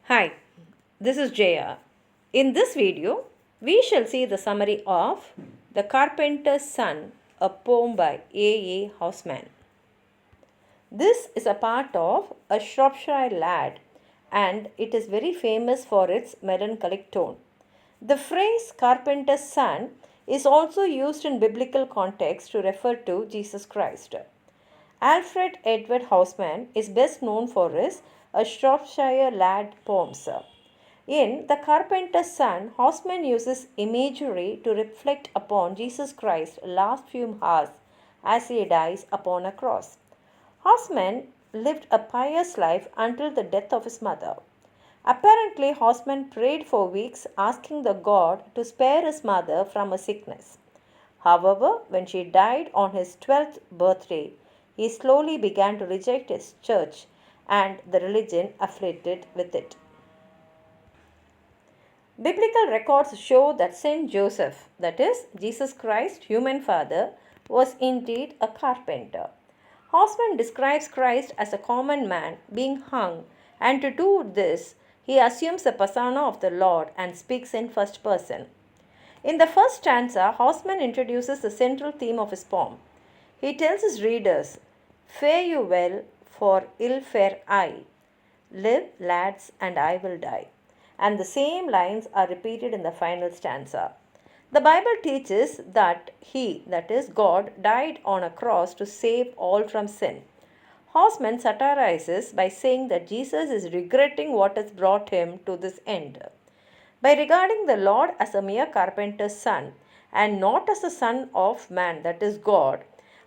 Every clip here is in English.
Hi, this is Jaya. In this video, we shall see the summary of The Carpenter's Son, a poem by A. Housman. This is a part of A Shropshire Lad and it is very famous for its melancholic tone. The phrase Carpenter's Son is also used in biblical context to refer to Jesus Christ. Alfred Edward Housman is best known for his A Shropshire Lad poems. In The Carpenter's Son, Housman uses imagery to reflect upon Jesus Christ's last few hours as he dies upon a cross. Housman lived a pious life until the death of his mother. Apparently, Housman prayed for weeks asking the God to spare his mother from a sickness. However, when she died on his 12th birthday, he slowly began to reject his church and the religion affiliated with it. Biblical records show that Saint Joseph, that is, Jesus Christ, human father, was indeed a carpenter. Housman describes Christ as a common man being hung, and to do this, he assumes the persona of the Lord and speaks in first person. In the first stanza, Housman introduces the central theme of his poem. He tells his readers, "Fare you well, for ill fare I. Live, lads, and I will die." And the same lines are repeated in the final stanza. The Bible teaches that He, that is God, died on a cross to save all from sin. Housman satirizes by saying that Jesus is regretting what has brought him to this end. By regarding the Lord as a mere carpenter's son and not as the Son of Man, that is God,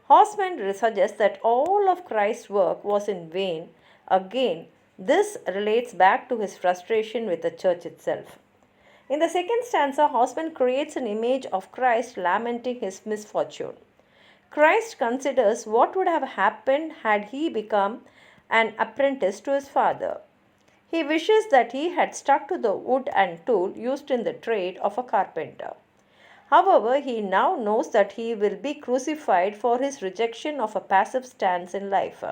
Housman suggests that all of Christ's work was in vain. Again, this relates back to his frustration with the church itself. In the second stanza, Housman creates an image of Christ lamenting his misfortune. Christ considers what would have happened had he become an apprentice to his father. He wishes that he had stuck to the wood and tool used in the trade of a carpenter. However, he now knows that he will be crucified for his rejection of a passive stance in life.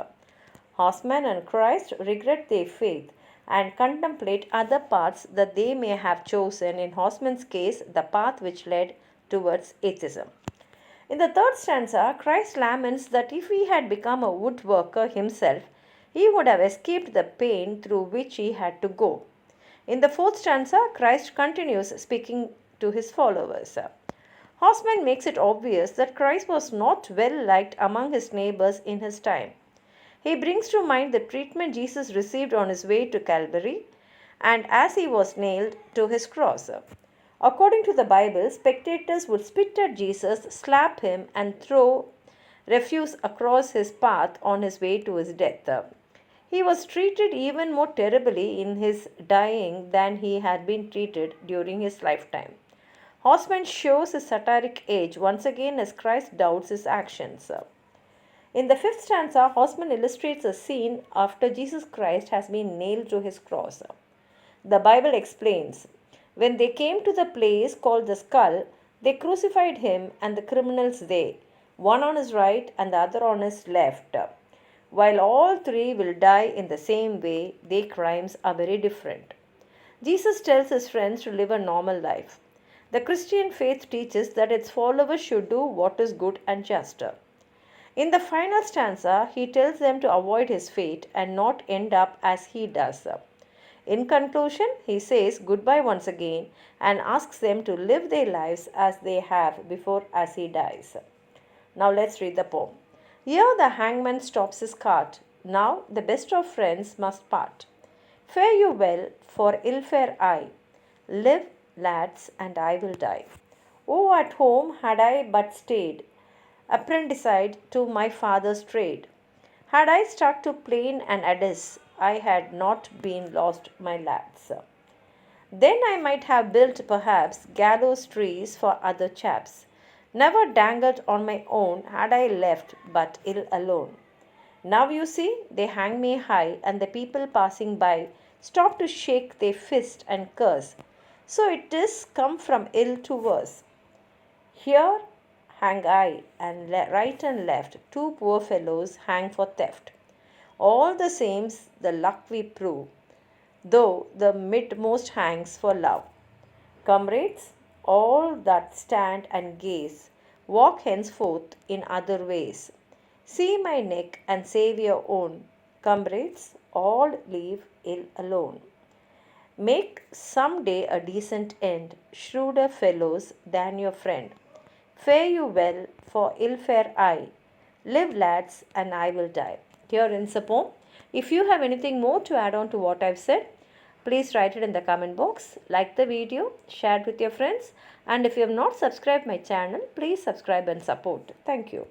Housman and Christ regret their faith and contemplate other paths that they may have chosen, in Housman's case, the path which led towards atheism. In the third stanza, Christ laments that if he had become a woodworker himself, he would have escaped the pain through which he had to go. In the fourth stanza, Christ continues speaking to his followers. Housman makes it obvious that Christ was not well liked among his neighbors in his time. He brings to mind the treatment Jesus received on his way to Calvary and as he was nailed to his cross. According to the Bible, spectators would spit at Jesus, slap him, and throw refuse across his path on his way to his death. He was treated even more terribly in his dying than he had been treated during his lifetime. Housman shows his satiric edge once again as Christ doubts his actions. In the fifth stanza, Housman illustrates a scene after Jesus Christ has been nailed to his cross. The Bible explains, when they came to the place called the skull, they crucified him and the criminals there, one on his right and the other on his left. While all three will die in the same way, their crimes are very different. Jesus tells his friends to live a normal life. The Christian faith teaches that its followers should do what is good and just. In the final stanza, he tells them to avoid his fate and not end up as he does. In conclusion, he says goodbye once again and asks them to live their lives as they have before as he dies. Now let's read the poem. Here the hangman stops his cart. Now the best of friends must part. Fare you well, for ill fare I. Live, lads, and I will die. Oh, at home had I but stayed, apprenticed to my father's trade. Had I stuck to plane and addis, I had not been lost, my lads. Then I might have built perhaps gallows trees for other chaps. Never dangled on my own had I left but ill alone. Now you see, they hang me high, and the people passing by stop to shake their fist and curse. So it is come from ill to worse. Here hang I, and right and left, two poor fellows hang for theft. All the same's the luck we prove. though the midmost hangs for love. Comrades, all that stand and gaze, walk henceforth in other ways. See my neck and save your own. Comrades, all leave ill alone. Make some day a decent end, shrewder fellows than your friend. Fare you well, for ill fare I. Live, lads, and I will die. Here ends the poem. If you have anything more to add on to what I've said, please write it in the comment box. Like the video, share it with your friends, and if you have not subscribed my channel, please subscribe and support. Thank you.